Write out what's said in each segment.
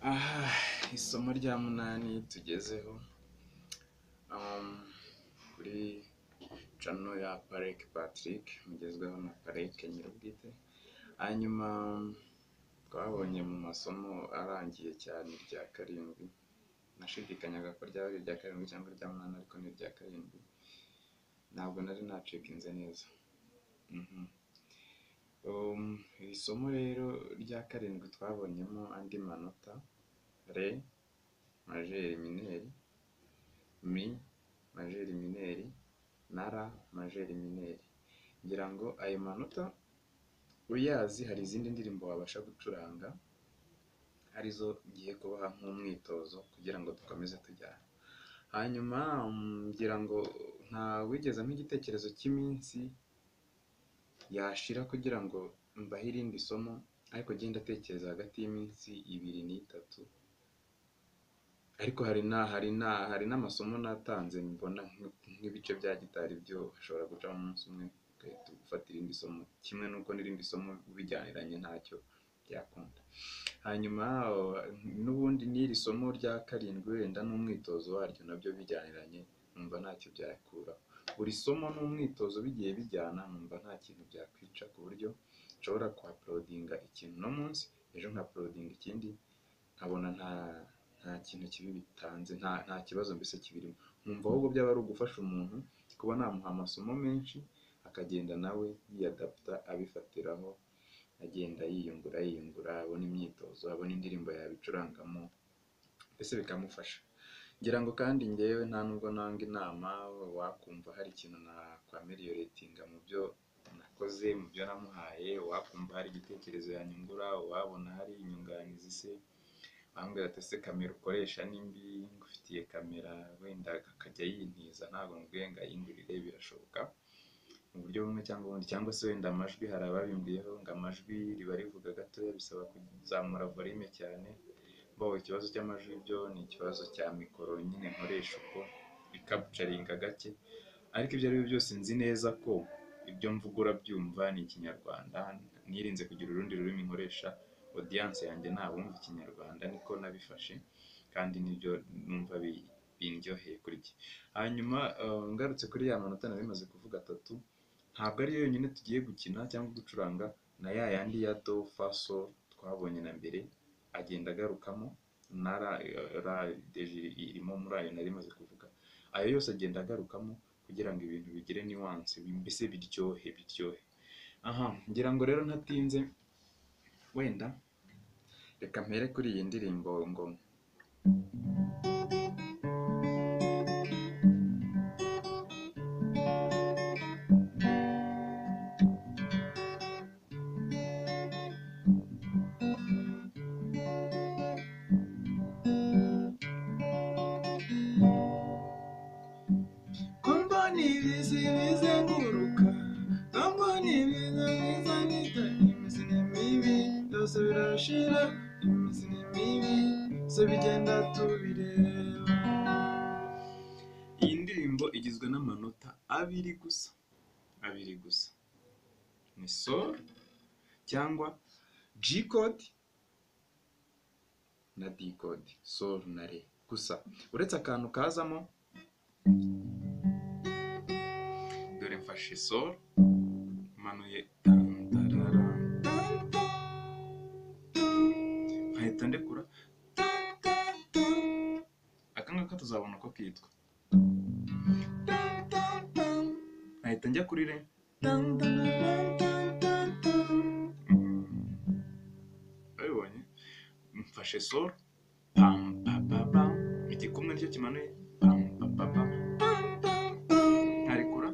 Aha isomo rya munani tugezeho kuri channel ya Pareke Patrick mugezweho na Pareke nyirubwite. Hanyuma twabonye mu masomo arangiye cyane irya karindwi, nashidikanyaga ko ryaba ari irya karindwi cyangwa irya munani, ariko ni irya karindwi, ntabwo nari nacekinze neza. Iri somo rero rya karindwi twabonyemo andi manota: re majeri mineri, mi majeri mineri na ra majeri mineri. Ngira ngo ayo manota uyazi hari izindi ndirimbo wabasha gucuranga, arizo ngiye kubaha nk'umwitozo kugira ngo dukomeze tujyane. Hanyuma ngira ngo nta wigeze nk'igitekerezo cy'iminsi yashira kugira ngo mbahe irindi somo, ariko genda atekereza hagati y'iminsi 2 n'itatu. Ariko hari n'amasomo natanze mbona nk'ibice bya gitari byo hashobora guca mu munsi umwe ugahita ufata irindi somo, kimwe n'uko n'irindi somo bijyaniranye ntacyo byakunda. Hanyuma n'ubundi n'iri somo rya karindwi wenda n'umwitozo waryo nabyo bijyaniranye, numva ntacyo byakuraho. Buri somo n'umwitozo bigiye bijyana, numva nta kintu byakwica, ku buryo nshobora kuapulodinga ikintu no munsi, ejo nkapulodinga ikindi, nkabona nta kintu kibi bitanze, nta kibazo mbese kibirimo. Nkumva ahubwo byaba ari ugufasha umuntu kuba namuha amasomo menshi, akagenda nawe yiyadapta, abifatiraho, agenda yiyungura, abona imyitozo, abona indirimbo yabicurangamo, mbese bikamufasha. Ngira ngo kandi ngewe nta nubwo nanga inama, wakumva hari ikintu nakwameliyoretinga mu byo nakoze, mu byo namuhaye, wakumva hari igitekerezo yanyungura, wabona hari inyunganizi se, wambwira ati ese kamera ukoresha ni mbi, ngufitiye kamera wenda akajya yintiza, ntabwo mubwiye ngo ayingurire, birashoboka mu buryo bumwe cyangwa ubundi. Cyangwa se wenda amajwi, hari ababimbwiyeho ngo amajwi riba rivuga gatoya, bisaba kuzamura volume cyane. Ikibazo cy'amajwi byo ni ikibazo cya mikoro nyine nkoresha uko ikabucaringa gake, ariko ibyo ari byo byose nzi neza ko ibyo mvuga urabyumva, ni Ikinyarwanda, nirinze kugira urundi rurimi nkoresha, audience yanjye ntabumva Ikinyarwanda, niko nabifashe, kandi nibyo numva bindyoheye kuri iki. Hanyuma ngarutse kuri ya manota nari maze kuvuga 3, ntabwo ari yo yonyine tugiye gukina cyangwa gucuranga, na ya yandi ya do fa sol twabonye na mbere agenda agarukamo, na ra deje irimo muri ayo nari maze kuvuga. Ayo yose agenda agarukamo kugira ngo ibintu bigire nuance, mbese biryohe. Ngira ngo rero ntatinze, wenda reka mpere kuri iyi ndirimbo ngo bizenguruka, mbona ibiza nita, imizi ni mibi byose birashira, imizi ni mibi byose bigenda tubireba. Iyi ndirimbo igizwe n'amanota 2 gusa, ni sol cyangwa G code na D code, sol na re gusa, uretse akantu kazamo. Dore mfashe sol, manuye nkahita ndekura, aka ngaka tuzabona ko kitwa, nkahita njya kuri re, urabibonye, mfashe sol, pam pam pam, igikumwe nicyo kimanuye, pam pam pam, nkarekura,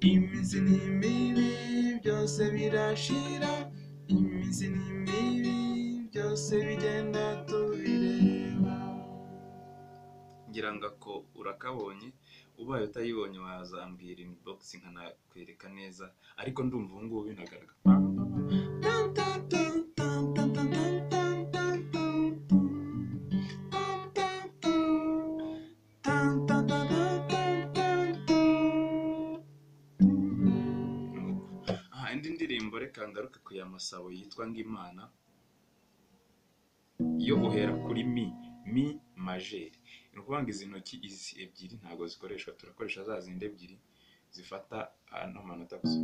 imizi ni mibi byose birashira, imizi ni mibi byose bigenda tubireba. Ngira ngo ako urakabonye, ubaye utayibonye wazambwira inbox nkanakwereka neza, ariko ndumva ubu ngubu binagaragara. reka ngaruke ku ya masabo yitwa ngo Imana. Iyo uhera kuri mi majeri, ni ukuvuga ngo izi ntoki izi ebyiri ntabwo zikoreshwa, turakoresha za zindi ebyiri zifata ano manota gusa.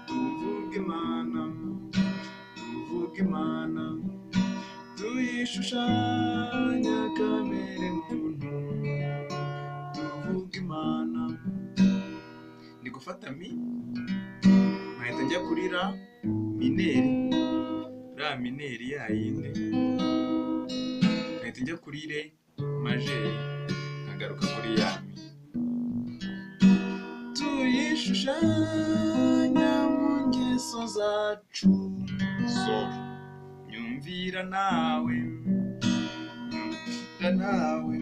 Tuvuge Imana, tuvuge Imana, tuyishushanya kamere muntu. Tuvuge Imana, ndi gufata mi nkahita njya kuri ra mineri, ra mineri ya yindi, nkahita njya kuri re majeri, nkagaruka kuri ya mi. Tuyishushanya mu ngeso zacu, solo. Nyumvira nawe, nyumvira nawe,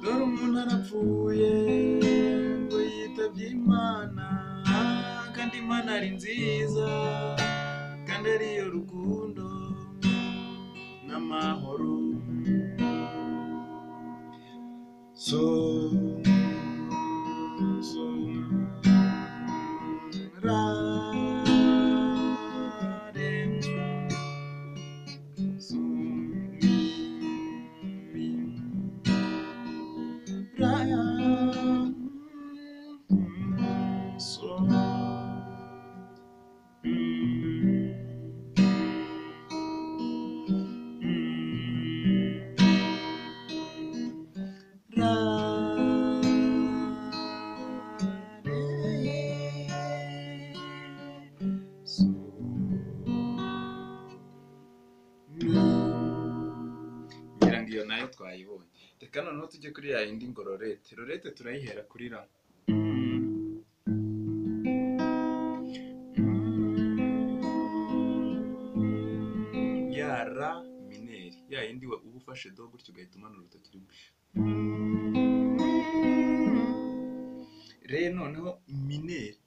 dore umuntu arapfuye ngo yitabye Imana, kandi Imana ari nziza, kandi ariyo rukundo n'amahoro. Ra re so mi ra so ra ngira ngo iyo nayo twayibonye. Reka noneho tujye kuri ya yindi ngo lorete. Lorete turayihera kuri ra. Ya ra mineri, ya yindi uba ufashe do gutyo ugahita umanura urutoki rimwe. Re noneho mineri,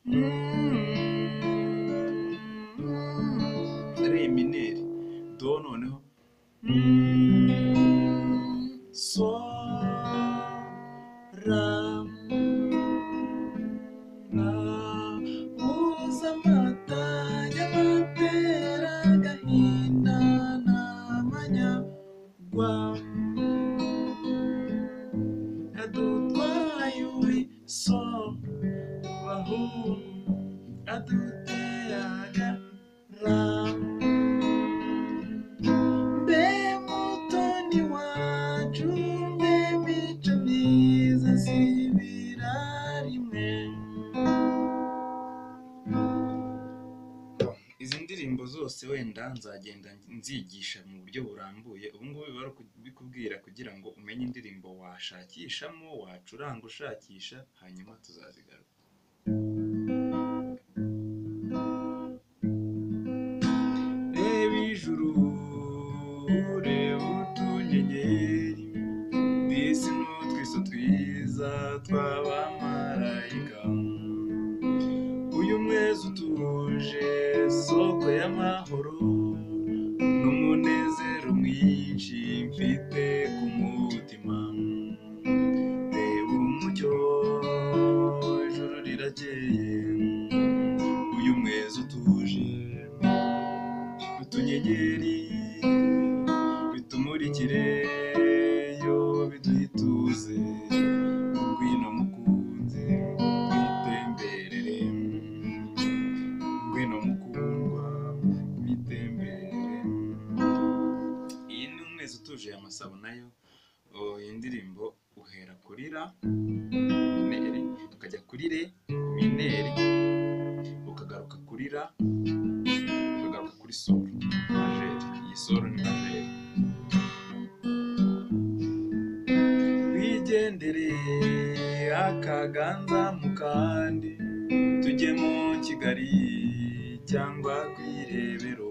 re mineri, do noneho so ra na uza mata y'amatera agahinda n'amanyagwa, adutwaye so bahungu, aduteraga ra. Mbe mutoni wacu, mbe mico myiza sibira rimwe. Izi ndirimbo zose wenda nzagenda nzigisha mu buryo burambuye. Ubu ngubu biba ari kubikubwira kugira ngo umenye indirimbo washakishamo, wacuranga ushakisha, hanyuma tuzazigaruka. Reba ijuru, reba utunyenyeri, disi n'utwiso twiza tw'abamarayika. Uyu mwezi utuje, soko y'amahoro n'umunezero mwinshi mfite ku mutima. Reba umucyo, ijuru rirakeye. Uyu mwezi utuje, utunyenyeri bitumurikire yo biduha ituze. Ngwino mukunzi twitemberere, ngwino mukundwa twitemberere. Iyi ni umwezi utuje ya masabo nayo. Iyi ndirimbo uhera kuri ra mineri, ukajya kuri re mineri, ukagaruka kuri ra, ukagaruka kuri solo majeri. Iyi solo ni majeri. Wigendere akaganza mu kandi, tujye mu Kigali cyangwa ku Irebero,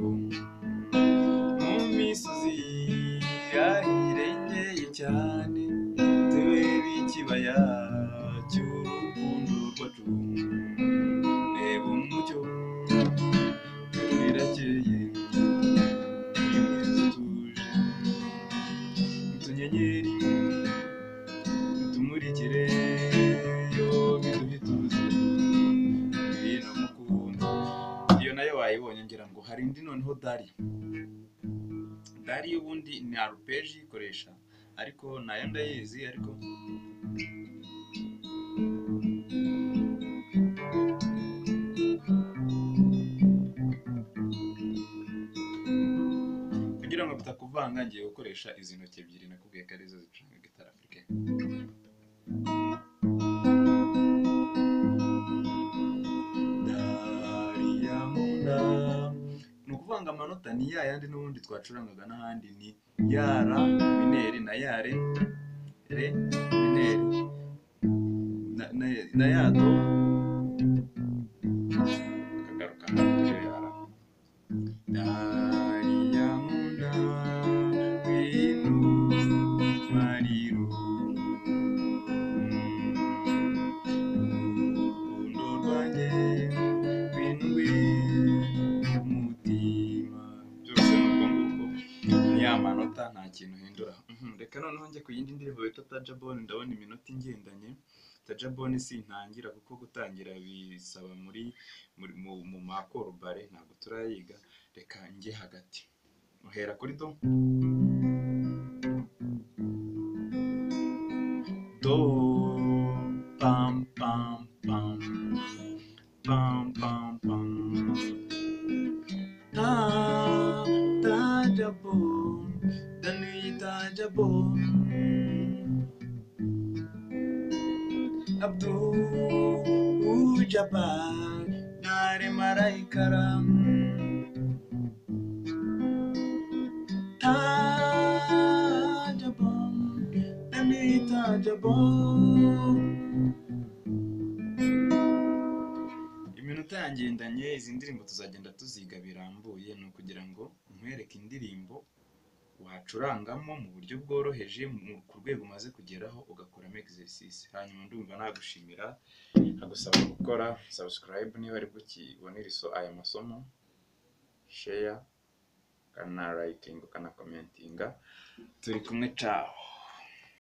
mu misozi yahirengeye cyane, turebe ikibaya cy'urukundo rwacu. Reba umucyo, ijuru rirakeye. Uyu mwezi utuje, utunyenyeri bitumurikire yo biduha ituze. Dari. Dari ubundi ni arpeji ikoresha, ariko nayo ndayizi, ariko kugira ngo bitakuvanga ngiye gukoresha izi ntoki ebyiri nakubwiye ko arizo zicuranga gitari africaine. Ni ukuvanga amanota ni ya yandi n'ubundi twacurangaga n'ahandi, ni ya ra mineri na ya re mineri na ya do akagaruka kuri ya ra. Dariyamunda winu mariru urukundo rwanjye windwi umutima. Byose ni uko nguko, ni ya manota, nta kintu uhindura. Reka noneho njye ku yindi ndirimbo bita Tajabone. Ndabona iminota ingendanye. Tajabone sintangira kuko gutangira bisaba mu makoro bare, ntabwo turayiga. Reka njye hagati, uhera kuri do pam pam pam pam pam pam. Tajabone, Danui Tajabone, Abdul Jabbar Nare Maraikaram. Tajabone, Danui Tajabone. Iminota yangendanye. Izi ndirimbo tuzagenda tuziga birambuye, ni ukugira ngo nkwereke indirimbo wacurangamo mu buryo bworoheje ku rwego umaze kugeraho, ugakuramo exercice. Hanyuma ndumva nagushimira, nagusaba gukora subscribe niba ari bwo ukibonera aya masomo, share, kana liking, kana commentinga. Turi kumwe, ciao.